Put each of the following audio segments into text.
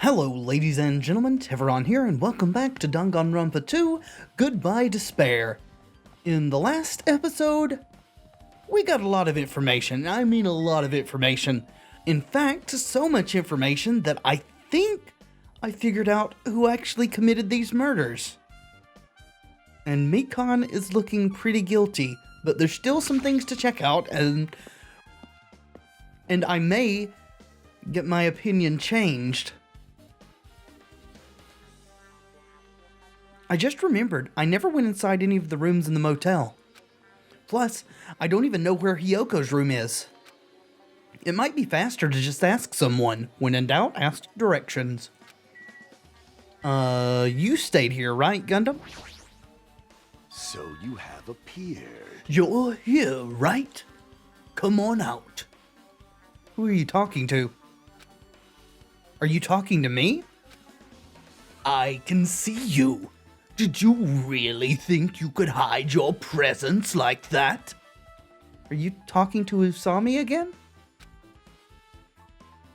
Hello ladies and gentlemen, Tevaron here, and welcome back to Danganronpa 2, Goodbye Despair. In the last episode, we got a lot of information. I mean a lot of information. In fact, so much information that I think I figured out who actually committed these murders. And Mikon is looking pretty guilty, but there's still some things to check out, and I may get my opinion changed. I just remembered, I never went inside any of the rooms in the motel. Plus, I don't even know where Hyoko's room is. It might be faster to just ask someone. When in doubt, ask directions. You stayed here, right, Gundam? So you have appeared. You're here, right? Come on out. Who are you talking to? Are you talking to me? I can see you. Did you really think you could hide your presence like that? Are you talking to Usami again?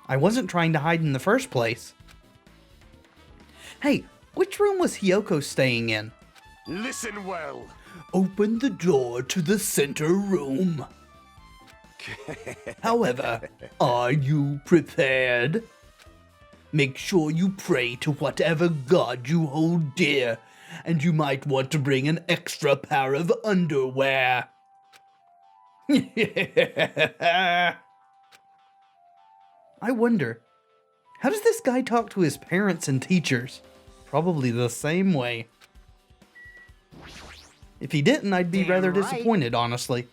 I wasn't trying to hide in the first place. Hey, which room was Hyoko staying in? Listen well. Open the door to the center room. However, are you prepared? Make sure you pray to whatever god you hold dear, and you might want to bring an extra pair of underwear. I wonder, how does this guy talk to his parents and teachers? Probably the same way. If he didn't, I'd be rather disappointed, honestly.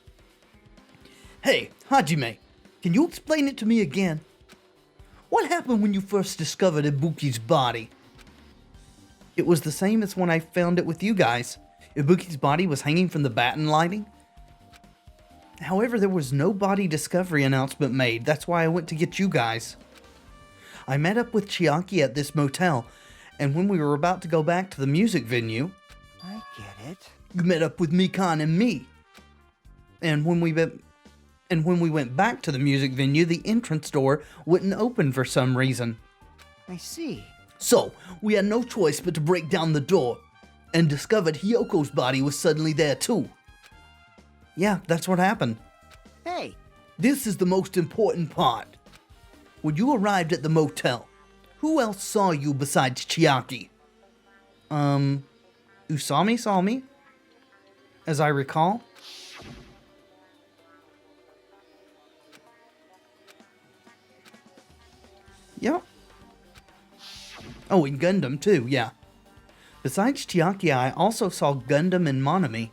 Hey, Hajime, can you explain it to me again? What happened when you first discovered Ibuki's body? It was the same as when I found it with you guys. Ibuki's body was hanging from the batten lighting. However, there was no body discovery announcement made. That's why I went to get you guys. I met up with Chiaki at this motel, and when we were about to go back to the music venue... I get it. You met up with Mikon and me. And when we went back to the music venue, the entrance door wouldn't open for some reason. I see. So, we had no choice but to break down the door, and discovered Hyoko's body was suddenly there too. Yeah, that's what happened. Hey! This is the most important part. When you arrived at the motel, who else saw you besides Chiaki? Usami saw me, as I recall. Yep. Oh, and Gundam too, yeah. Besides Chiaki, I also saw Gundam and Monami.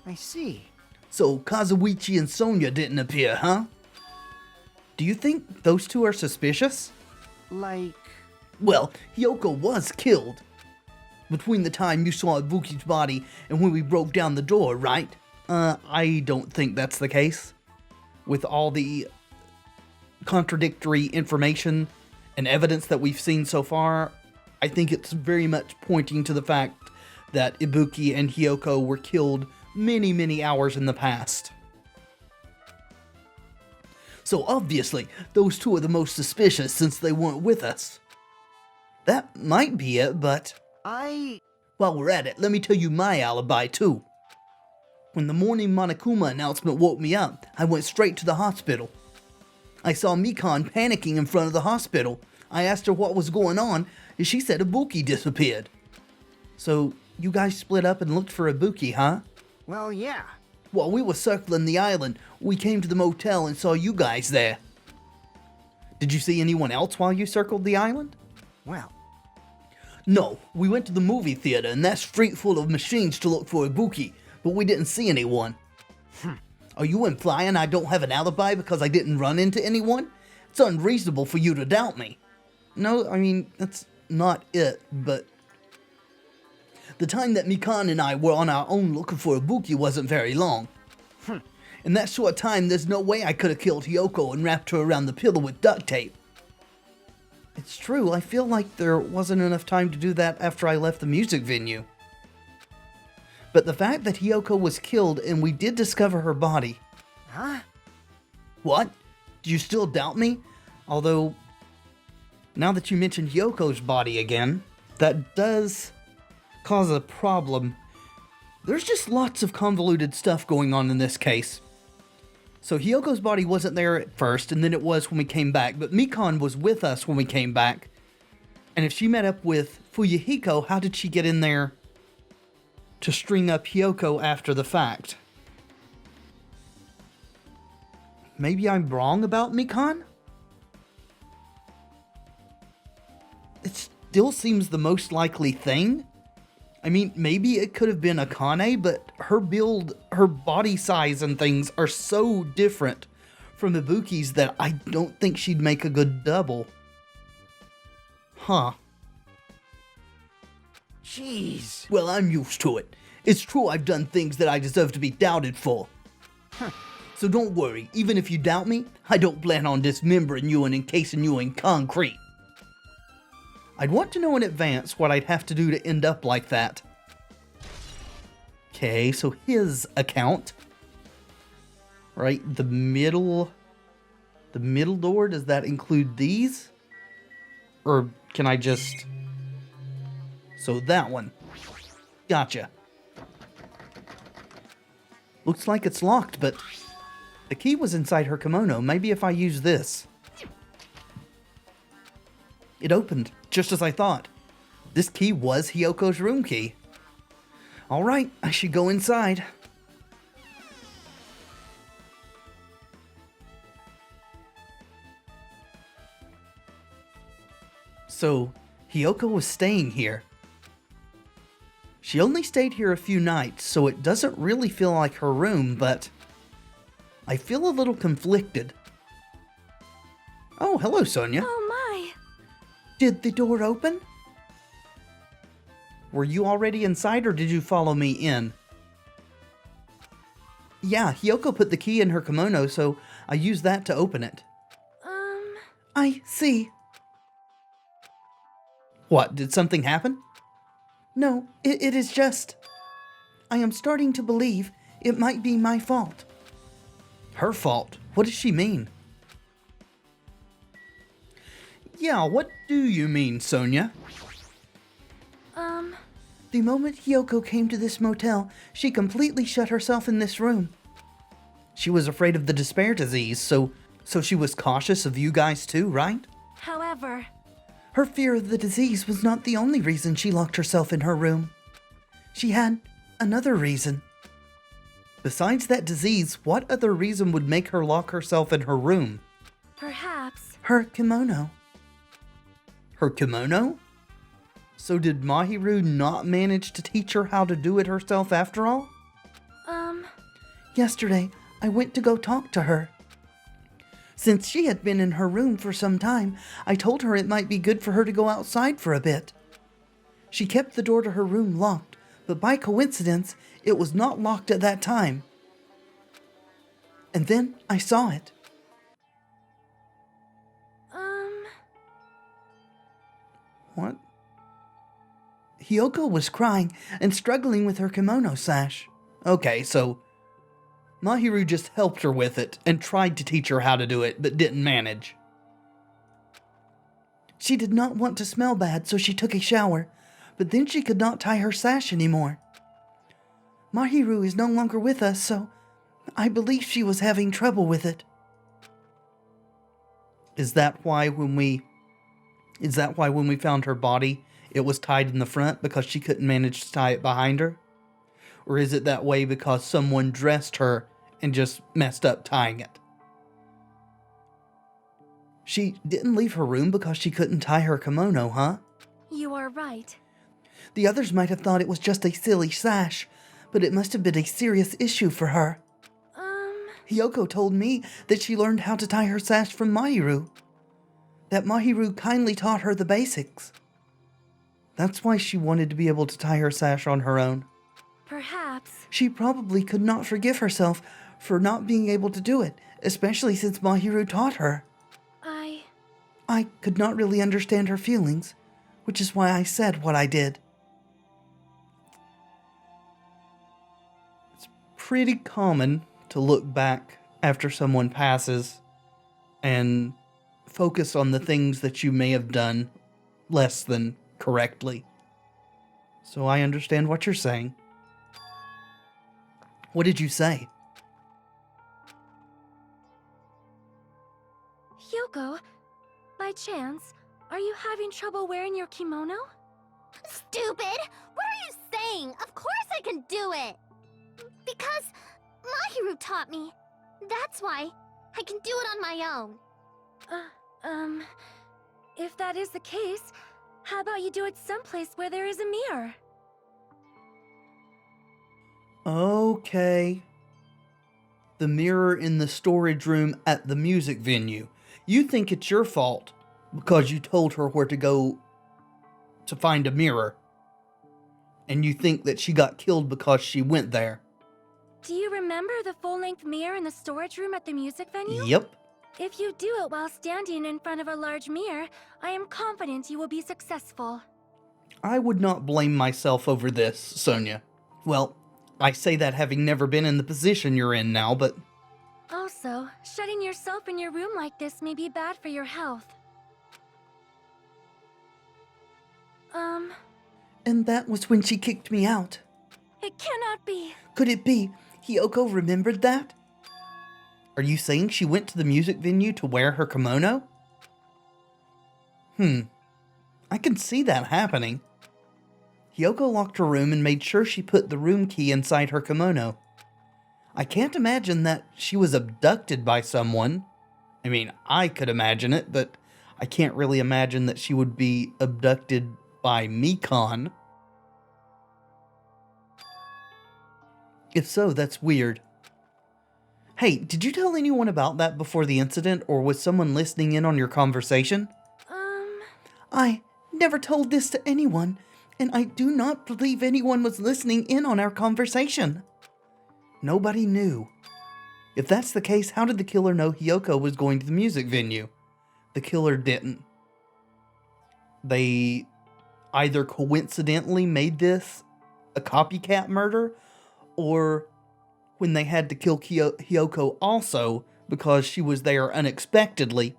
I see. So Kazuichi and Sonya didn't appear, huh? Do you think those two are suspicious? Like... Well, Hyoko was killed. Between the time you saw Ibuki's body and when we broke down the door, right? I don't think that's the case. With all the contradictory information and evidence that we've seen so far, I think it's very much pointing to the fact that Ibuki and Hyoko were killed many, many hours in the past. So obviously, those two are the most suspicious since they weren't with us. That might be it, but... While we're at it, let me tell you my alibi too. When the morning Monokuma announcement woke me up, I went straight to the hospital. I saw Mikon panicking in front of the hospital. I asked her what was going on, and she said Ibuki disappeared. So, you guys split up and looked for Ibuki, huh? Well, yeah. While we were circling the island, we came to the motel and saw you guys there. Did you see anyone else while you circled the island? Well... No, we went to the movie theater and that street full of machines to look for Ibuki, but we didn't see anyone. Are you implying I don't have an alibi because I didn't run into anyone? It's unreasonable for you to doubt me. No, I mean, that's not it, but... The time that Mikon and I were on our own looking for Ibuki wasn't very long. In that short time, there's no way I could have killed Hyoko and wrapped her around the pillow with duct tape. It's true, I feel like there wasn't enough time to do that after I left the music venue. But the fact that Hyoko was killed and we did discover her body... Huh? What? Do you still doubt me? Although, Now that you mentioned Yoko's body again, that does cause a problem. There's just lots of convoluted stuff going on in this case. So Hyoko's body wasn't there at first, and then it was when we came back, but Mikan was with us when we came back. And if she met up with Fuyuhiko, how did she get in there to string up Hyoko after the fact? Maybe I'm wrong about Mikan? It still seems the most likely thing. I mean, maybe it could have been Akane, but her build, her body size and things are so different from Ibuki's that I don't think she'd make a good double. Huh. Jeez. Well, I'm used to it. It's true I've done things that I deserve to be doubted for. So don't worry, even if you doubt me, I don't plan on dismembering you and encasing you in concrete. I'd want to know in advance what I'd have to do to end up like that. Okay, so his account. Right, the middle door, does that include these? Or can I just... So that one. Gotcha. Looks like it's locked, but the key was inside her kimono. Maybe if I use this. It opened, just as I thought. This key was Hyoko's room key. Alright, I should go inside. So, Hyoko was staying here. She only stayed here a few nights, so it doesn't really feel like her room, but I feel a little conflicted. Oh, hello, Sonia. Oh my! Did the door open? Were you already inside, or did you follow me in? Yeah, Hyoko put the key in her kimono, so I used that to open it. I see. What, did something happen? No, it is just... I am starting to believe it might be my fault. Her fault? What does she mean? Yeah, what do you mean, Sonia? The moment Hyoko came to this motel, she completely shut herself in this room. She was afraid of the despair disease, so she was cautious of you guys too, right? However, her fear of the disease was not the only reason she locked herself in her room. She had another reason. Besides that disease, what other reason would make her lock herself in her room? perhaps... Her kimono. Her kimono? So did Mahiru not manage to teach her how to do it herself after all? Yesterday, I went to go talk to her. Since she had been in her room for some time, I told her it might be good for her to go outside for a bit. She kept the door to her room locked, but by coincidence, it was not locked at that time. And then I saw it. What? Hyoko was crying and struggling with her kimono sash. Okay, so Mahiru just helped her with it and tried to teach her how to do it, but didn't manage. She did not want to smell bad, so she took a shower, but then she could not tie her sash anymore. Mahiru is no longer with us, so I believe she was having trouble with it. Is that why when we found her body, it was tied in the front because she couldn't manage to tie it behind her? Or is it that way because someone dressed her and just messed up tying it? She didn't leave her room because she couldn't tie her kimono, huh? You are right. The others might have thought it was just a silly sash, but it must have been a serious issue for her. Hyoko told me that she learned how to tie her sash from Mahiru. That Mahiru kindly taught her the basics. That's why she wanted to be able to tie her sash on her own. Perhaps. She probably could not forgive herself for not being able to do it, especially since Mahiru taught her. I could not really understand her feelings, which is why I said what I did. It's pretty common to look back after someone passes and focus on the things that you may have done less than correctly. So I understand what you're saying. What did you say? Hyoko, by chance, are you having trouble wearing your kimono? Stupid! What are you saying? Of course I can do it! Because Mahiru taught me. That's why I can do it on my own. If that is the case, how about you do it someplace where there is a mirror? Okay. The mirror in the storage room at the music venue. You think it's your fault because you told her where to go to find a mirror. And you think that she got killed because she went there. Do you remember the full-length mirror in the storage room at the music venue? Yep. If you do it while standing in front of a large mirror, I am confident you will be successful. I would not blame myself over this, Sonia. Well, I say that having never been in the position you're in now, but... Also, shutting yourself in your room like this may be bad for your health. And that was when she kicked me out. It cannot be. Could it be Hyoko remembered that? Are you saying she went to the music venue to wear her kimono? I can see that happening. Hyoko locked her room and made sure she put the room key inside her kimono. I can't imagine that she was abducted by someone. I mean, I could imagine it, but I can't really imagine that she would be abducted by Mikon. If so, that's weird. Hey, did you tell anyone about that before the incident, or was someone listening in on your conversation? I never told this to anyone, and I do not believe anyone was listening in on our conversation. Nobody knew. If that's the case, how did the killer know Hyoko was going to the music venue? The killer didn't. They either coincidentally made this a copycat murder, or when they had to kill Hyoko also because she was there unexpectedly,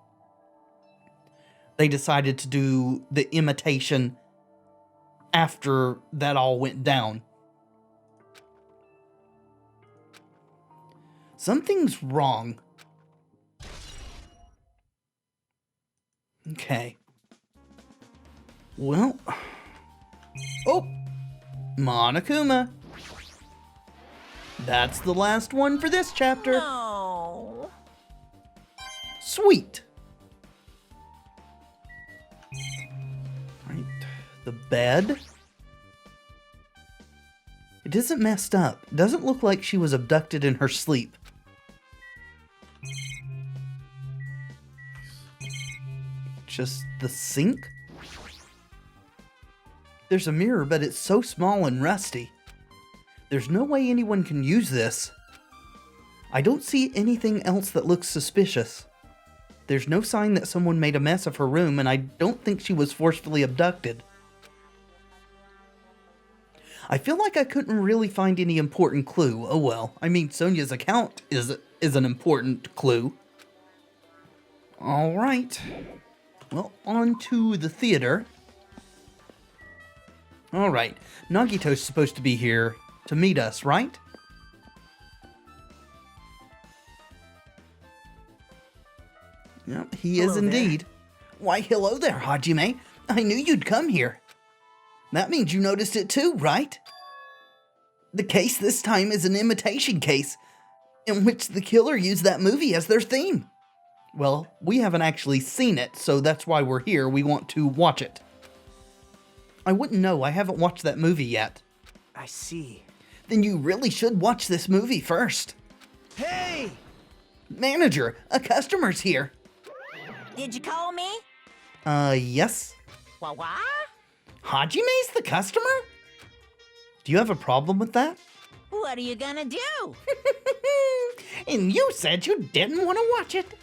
they decided to do the imitation after that all went down. Something's wrong. Okay. Well. Oh! Monokuma. That's the last one for this chapter. No. Sweet. Right. The bed. It isn't messed up. It doesn't look like she was abducted in her sleep. Just the sink? There's a mirror, but it's so small and rusty. There's no way anyone can use this. I don't see anything else that looks suspicious. There's no sign that someone made a mess of her room, and I don't think she was forcefully abducted. I feel like I couldn't really find any important clue. Oh well, I mean, Sonia's account is an important clue. Alright. Well, on to the theater. Alright, Nagito's supposed to be here to meet us, right? Yep, he is indeed. Why, hello there, Hajime. I knew you'd come here. That means you noticed it too, right? The case this time is an imitation case, in which the killer used that movie as their theme. Well, we haven't actually seen it, so that's why we're here. We want to watch it. I wouldn't know. I haven't watched that movie yet. I see. Then you really should watch this movie first. Hey! Manager, a customer's here. Did you call me? Yes. What? Hajime's the customer? Do you have a problem with that? What are you gonna do? And you said you didn't want to watch it.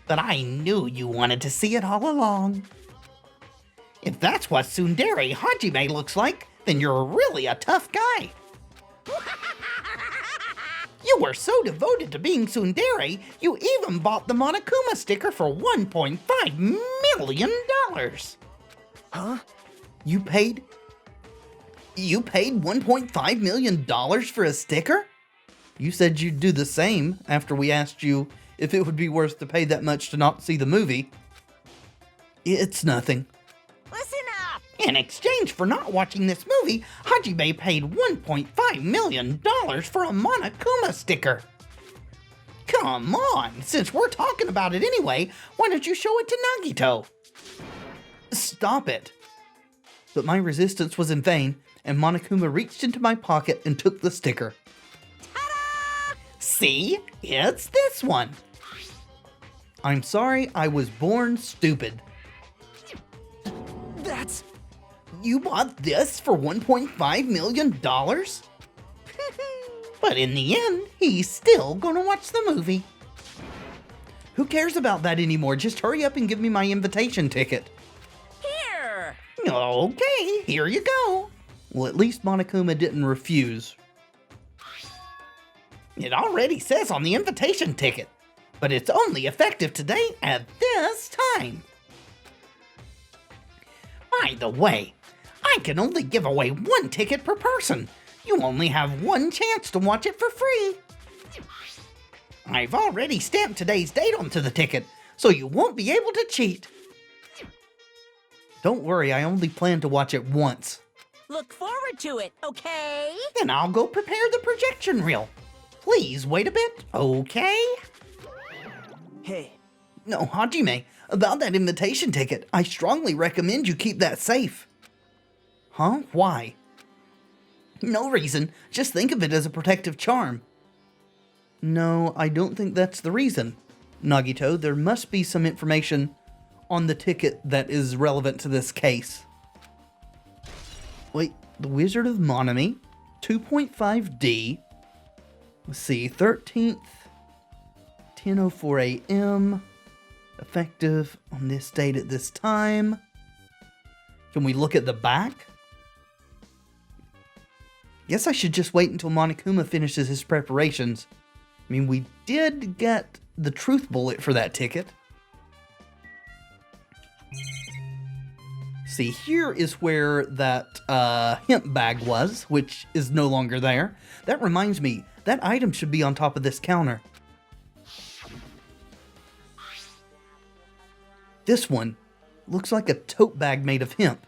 But I knew you wanted to see it all along. If that's what Tsundere Hajime looks like, then you're really a tough guy. You were so devoted to being tsundere, you even bought the Monokuma sticker for $1.5 million. Huh? You paid $1.5 million for a sticker? You said you'd do the same after we asked you if it would be worth to pay that much to not see the movie. It's nothing. Listen up! In exchange for not watching this movie, Hajime paid $1.5 million for a Monokuma sticker. Come on, since we're talking about it anyway, why don't you show it to Nagito? Stop it. But my resistance was in vain, and Monokuma reached into my pocket and took the sticker. Ta-da! See? It's this one. I'm sorry I was born stupid. That's... You bought this for $1.5 million? But in the end, he's still gonna watch the movie. Who cares about that anymore? Just hurry up and give me my invitation ticket. Here! Okay, here you go. Well, at least Monokuma didn't refuse. It already says on the invitation ticket, but it's only effective today at this time. By the way, I can only give away one ticket per person. You only have one chance to watch it for free. I've already stamped today's date onto the ticket, so you won't be able to cheat. Don't worry, I only plan to watch it once. Look forward to it, okay? Then I'll go prepare the projection reel. Please wait a bit, okay? Hey, No, Hajime, about that invitation ticket, I strongly recommend you keep that safe. Huh? Why? No reason, just think of it as a protective charm. No, I don't think that's the reason. Nagito, there must be some information on the ticket that is relevant to this case. Wait, The Wizard of Monami, 2.5D. Let's see, 13th, 10:04 a.m. Effective on this date at this time. Can we look at the back? Guess I should just wait until Monokuma finishes his preparations. I mean, we did get the truth bullet for that ticket. See, here is where that hemp bag was, which is no longer there. That reminds me, that item should be on top of this counter. This one looks like a tote bag made of hemp.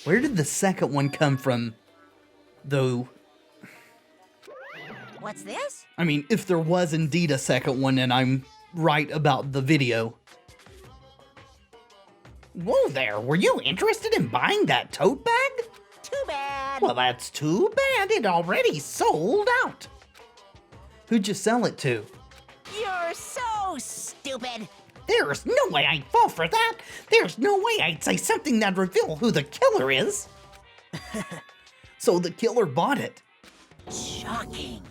Where did the second one come from, though? What's this? I mean, if there was indeed a second one and I'm right about the video. Whoa there, were you interested in buying that tote bag? Too bad. Well, that's too bad, it already sold out. Who'd you sell it to? You're so stupid. There's no way I'd fall for that. There's no way I'd say something that'd reveal who the killer is. So the killer bought it. Shocking.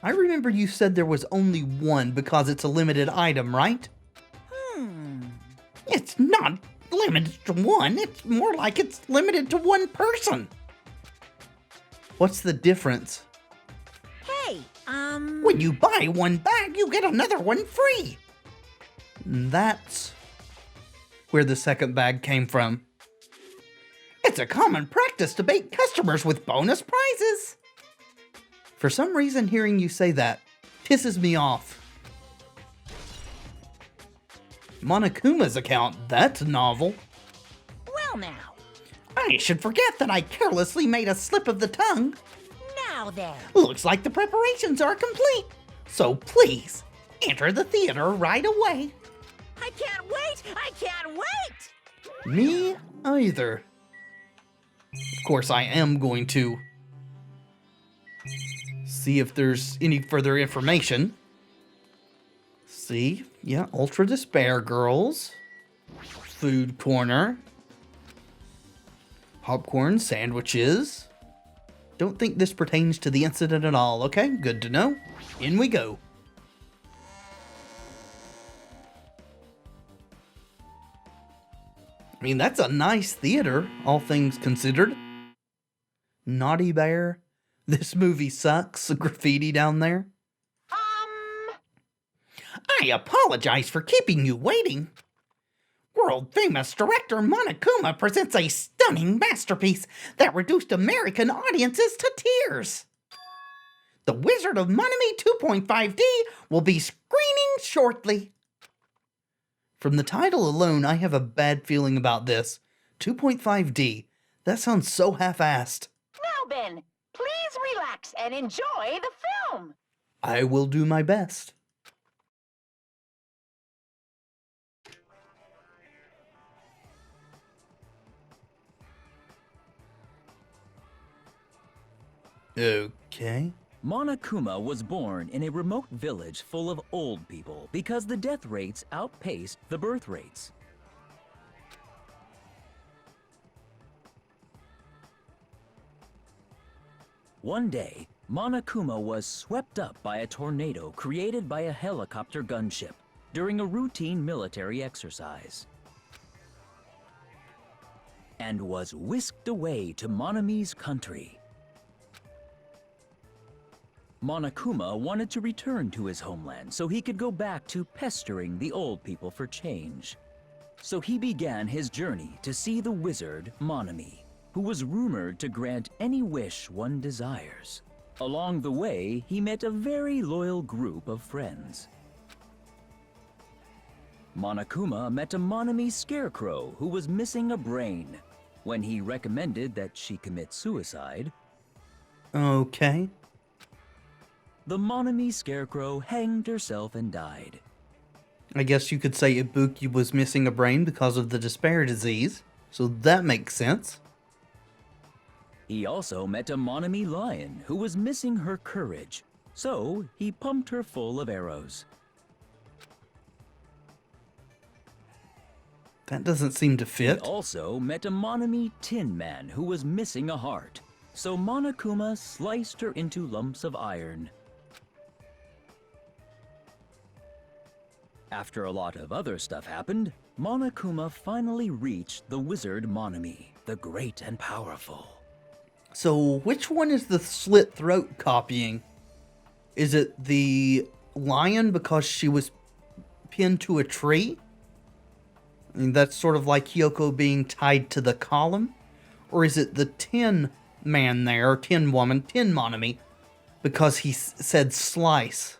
I remember you said there was only one because it's a limited item, right? It's not limited to one. It's more like it's limited to one person. What's the difference? Hey, When you buy one bag, you get another one free. That's where the second bag came from. It's a common practice to bait customers with bonus prizes. For some reason, hearing you say that pisses me off. Monokuma's account, that's novel. well now. I should forget that I carelessly made a slip of the tongue. Now then. Looks like the preparations are complete. So please, enter the theater right away. I can't wait! I can't wait! Me either. Of course, I am going to see if there's any further information. See, yeah, Ultra Despair Girls. Food corner. Popcorn sandwiches. Don't think this pertains to the incident at all, okay? Good to know. In we go. I mean, that's a nice theater, all things considered. Naughty Bear? This movie sucks. Graffiti down there. I apologize for keeping you waiting. World-famous director Monokuma presents a stunning masterpiece that reduced American audiences to tears. The Wizard of Monami 2.5D will be screening shortly. From the title alone, I have a bad feeling about this. 2.5D. That sounds so half-assed. Now, Ben, please relax and enjoy the film. I will do my best. Okay. Monokuma was born in a remote village full of old people because the death rates outpaced the birth rates. One day, Monokuma was swept up by a tornado created by a helicopter gunship during a routine military exercise, and was whisked away to Monami's country. Monokuma wanted to return to his homeland so he could go back to pestering the old people for change. So he began his journey to see the wizard Monami, who was rumored to grant any wish one desires. Along the way, he met a very loyal group of friends. Monokuma met a Monami scarecrow who was missing a brain. When he recommended that she commit suicide, Okay. the Monami scarecrow hanged herself and died. I guess you could say Ibuki was missing a brain because of the despair disease, so that makes sense. He also met a Monami lion who was missing her courage, so he pumped her full of arrows. That doesn't seem to He fit. also met a Monami tin man who was missing a heart, so Monokuma sliced her into lumps of iron. After a lot of other stuff happened, Monokuma finally reached the wizard Monami, the great and powerful. So, which one is the slit throat copying? Is it the lion because she was pinned to a tree? I mean, that's sort of like Hyoko being tied to the column? Or is it the tin man there, or tin woman, tin Monami, because he said slice?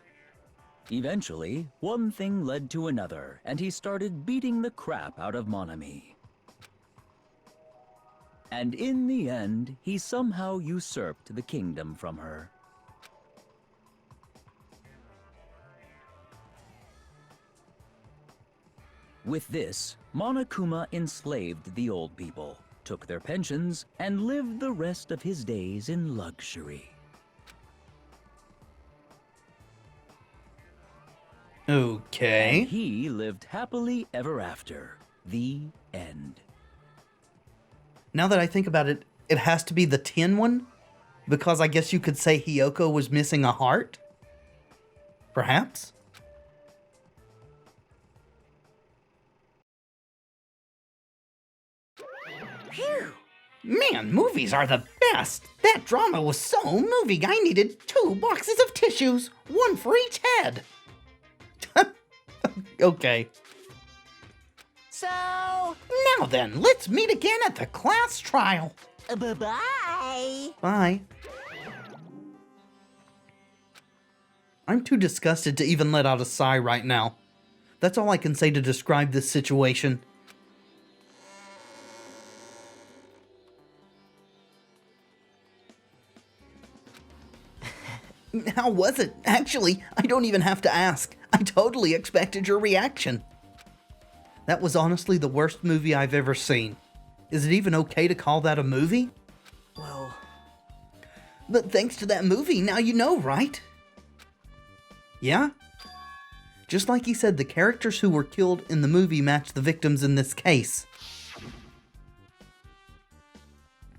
Eventually, one thing led to another, and he started beating the crap out of Monami. And in the end, he somehow usurped the kingdom from her. With this, Monokuma enslaved the old people, took their pensions, and lived the rest of his days in luxury. Okay. And he lived happily ever after. The end. Now that I think about it, it has to be the tin one? Because I guess you could say Hyoko was missing a heart? Perhaps? Phew. Man, movies are the best! That drama was so moving I needed 2 boxes of tissues, 1 for each head! Okay. So, Now then, let's meet again at the class trial. bye-bye. Bye. I'm too disgusted to even let out a sigh right now. That's all I can say to describe this situation. How was it? Actually, I don't even have to ask. I totally expected your reaction. That was honestly the worst movie I've ever seen. Is it even okay to call that a movie? Well, But thanks to that movie, now you know, right? Yeah? Just like he said, the characters who were killed in the movie match the victims in this case.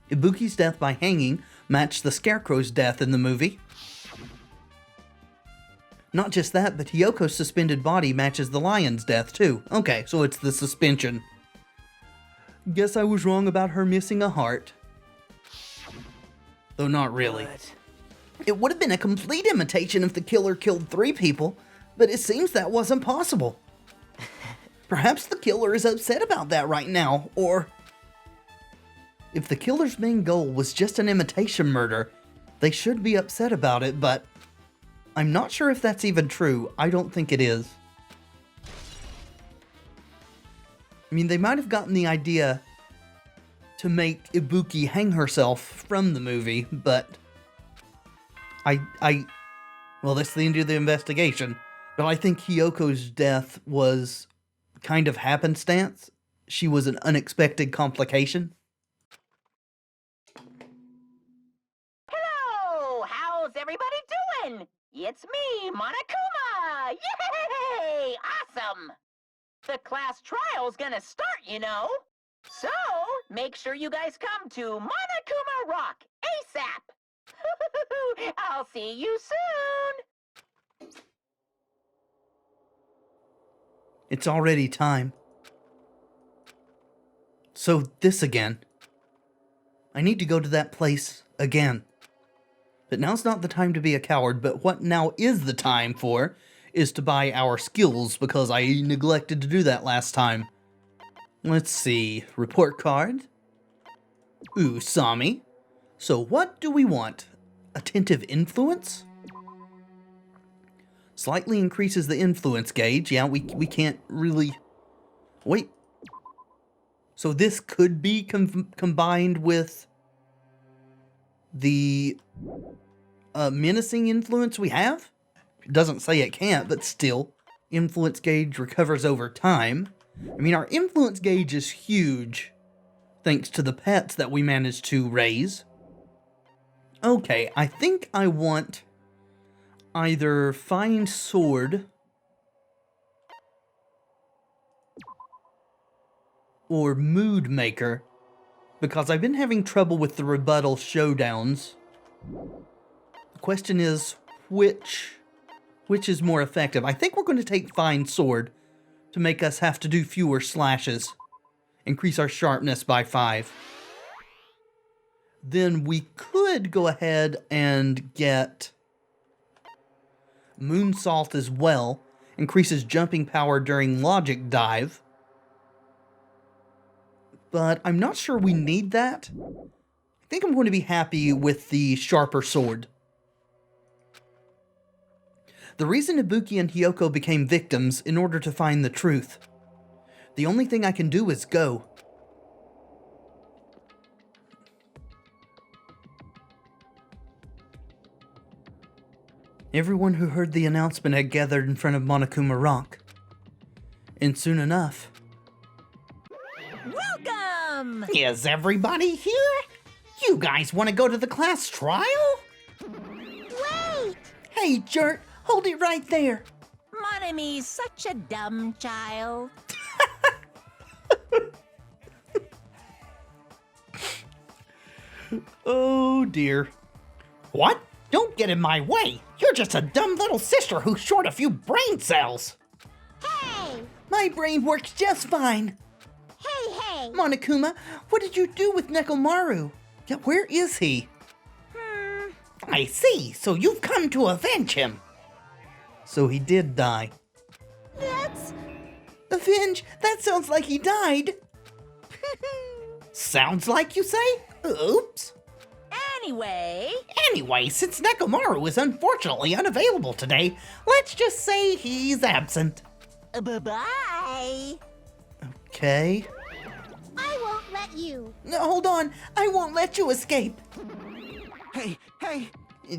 Ibuki's death by hanging matched the Scarecrow's death in the movie. Not just that, but Hyoko's suspended body matches the lion's death too. Okay, so it's the suspension. Guess I was wrong about her missing a heart. though not really. But It would have been a complete imitation if the killer killed 3 people, but it seems that wasn't possible. Perhaps the killer is upset about that right now, or if the killer's main goal was just an imitation murder, they should be upset about it, but I'm not sure if that's even true. I don't think it is. I mean, they might have gotten the idea to make Ibuki hang herself from the movie, but well, that's the end of the investigation. But I think Hyoko's death was kind of happenstance. She was an unexpected complication. hello! How's everybody doing? It's me, Monokuma! Yay! Awesome! The class trial's gonna start, you know. So, make sure you guys come to Monokuma Rock ASAP! I'll see you soon! It's already time. So this again. I need to go to that place again. But now's not the time to be a coward, but what now is the time for is to buy our skills, because I neglected to do that last time. Let's see. Report card. Ooh, Sami. So what do we want? Attentive influence? Slightly increases the influence gauge. Yeah, we can't really... Wait. So this could be combined with the menacing influence we have? It doesn't say it can't, but still. Influence gauge recovers over time. I mean, our influence gauge is huge, thanks to the pets that we managed to raise. Okay, I think I want either Fine Sword or Mood Maker, because I've been having trouble with the rebuttal showdowns. The question is, which is more effective? I think we're going to take Fine Sword to make us have to do fewer slashes. Increase our sharpness by 5. Then we could go ahead and get Moonsault as well. Increases jumping power during Logic Dive. But I'm not sure we need that. I think I'm going to be happy with the Sharper Sword. The reason Ibuki and Hyoko became victims in order to find the truth. The only thing I can do is go. Everyone who heard the announcement had gathered in front of Monokuma Rock. And soon enough... Welcome! Is everybody here? You guys want to go to the class trial? Wait! Hey, jerk! Hold it right there! Monomi's such a dumb child. Oh dear. What? Don't get in my way! You're just a dumb little sister who's short a few brain cells! Hey! My brain works just fine! Hey! Monokuma, what did you do with Nekomaru? Yeah, where is he? I see, so you've come to avenge him. So he did die. That's... Avenge? That sounds like he died. Sounds like, you say? Oops. Anyway, Since Nekomaru is unfortunately unavailable today, let's just say he's absent. bye-bye. Okay. I won't let you. No, hold on. I won't let you escape. hey,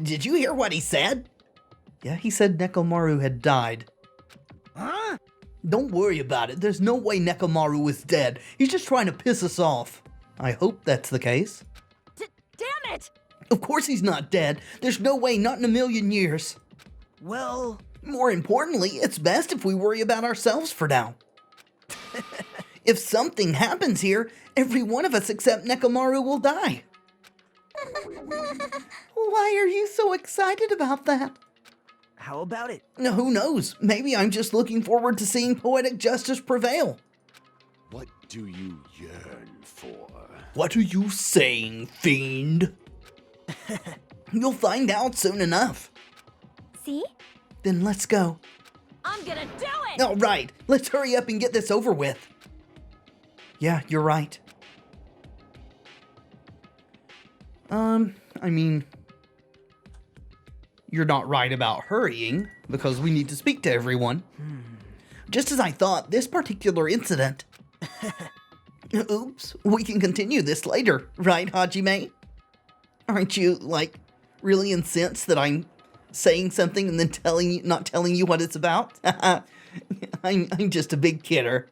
Did you hear what he said? Yeah, he said Nekomaru had died. huh? Don't worry about it. There's no way Nekomaru is dead. He's just trying to piss us off. I hope that's the case. Damn it! Of course he's not dead. There's no way, not in a million years. Well, More importantly, it's best if we worry about ourselves for now. If something happens here, every one of us except Nekomaru will die. Why are you so excited about that? how about it? Who knows? Maybe I'm just looking forward to seeing poetic justice prevail. What do you yearn for? What are you saying, fiend? You'll find out soon enough. See? Then let's go. I'm gonna do it! All right, let's hurry up and get this over with. Yeah, you're right. I mean, you're not right about hurrying, because we need to speak to everyone. Just as I thought, this particular incident... Oops, we can continue this later, right, Hajime? Aren't you, like, really incensed that I'm saying something and then not telling you what it's about? I'm just a big kidder.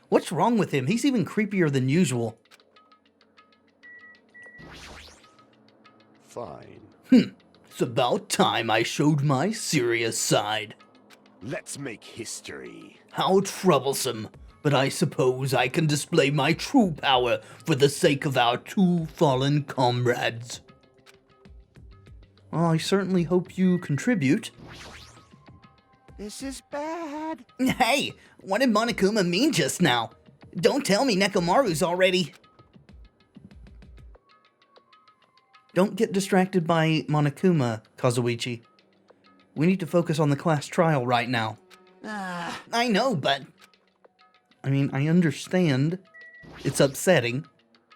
What's wrong with him? He's even creepier than usual. Fine. It's about time I showed my serious side. Let's make history. How troublesome. But I suppose I can display my true power for the sake of our two fallen comrades. Well, I certainly hope you contribute. This is bad. Hey, what did Monokuma mean just now? Don't tell me Nekomaru's already... Don't get distracted by Monokuma, Kazuichi. We need to focus on the class trial right now. I know, but... I mean, I understand. It's upsetting.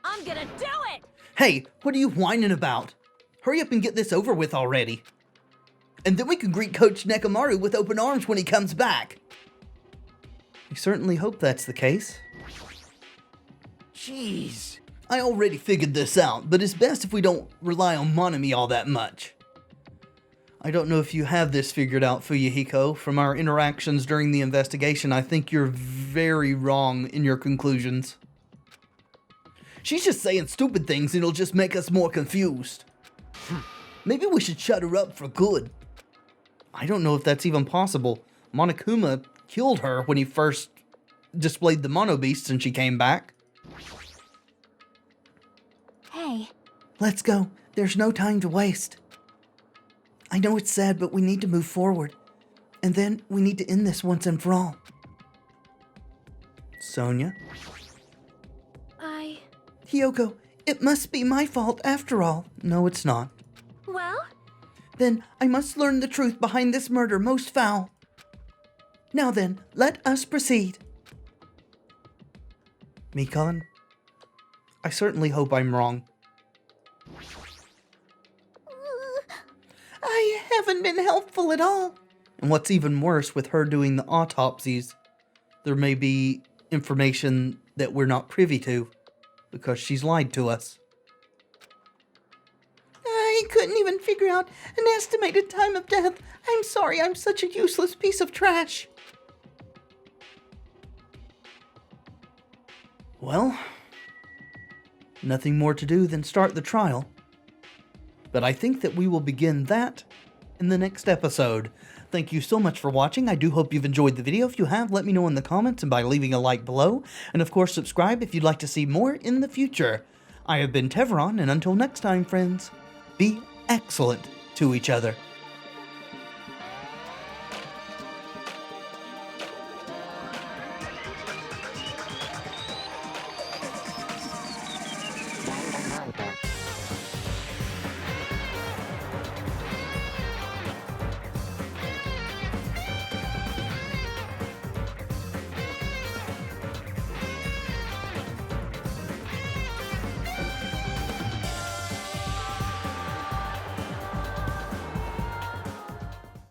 I'm gonna do it! Hey, what are you whining about? Hurry up and get this over with already. And then we can greet Coach Nekomaru with open arms when he comes back. I certainly hope that's the case. Jeez. I already figured this out, but it's best if we don't rely on Monami all that much. I don't know if you have this figured out, Fuyuhiko. From our interactions during the investigation, I think you're very wrong in your conclusions. She's just saying stupid things and it'll just make us more confused. Maybe we should shut her up for good. I don't know if that's even possible. Monokuma killed her when he first displayed the Mono Beasts and she came back. Hey, Let's go. There's no time to waste. I know it's sad, but we need to move forward. And then we need to end this once and for all. Sonia? Hiyoko, it must be my fault after all. No, it's not. Well? Then I must learn the truth behind this murder most foul. Now then, let us proceed. Mikon, I certainly hope I'm wrong. I haven't been helpful at all. And what's even worse, with her doing the autopsies, there may be information that we're not privy to, because she's lied to us. I couldn't even figure out an estimated time of death. I'm sorry, I'm such a useless piece of trash. Well, nothing more to do than start the trial. But I think that we will begin that in the next episode. Thank you so much for watching. I do hope you've enjoyed the video. If you have, let me know in the comments and by leaving a like below. And of course, subscribe if you'd like to see more in the future. I have been Tevaron, and until next time, friends, be excellent to each other.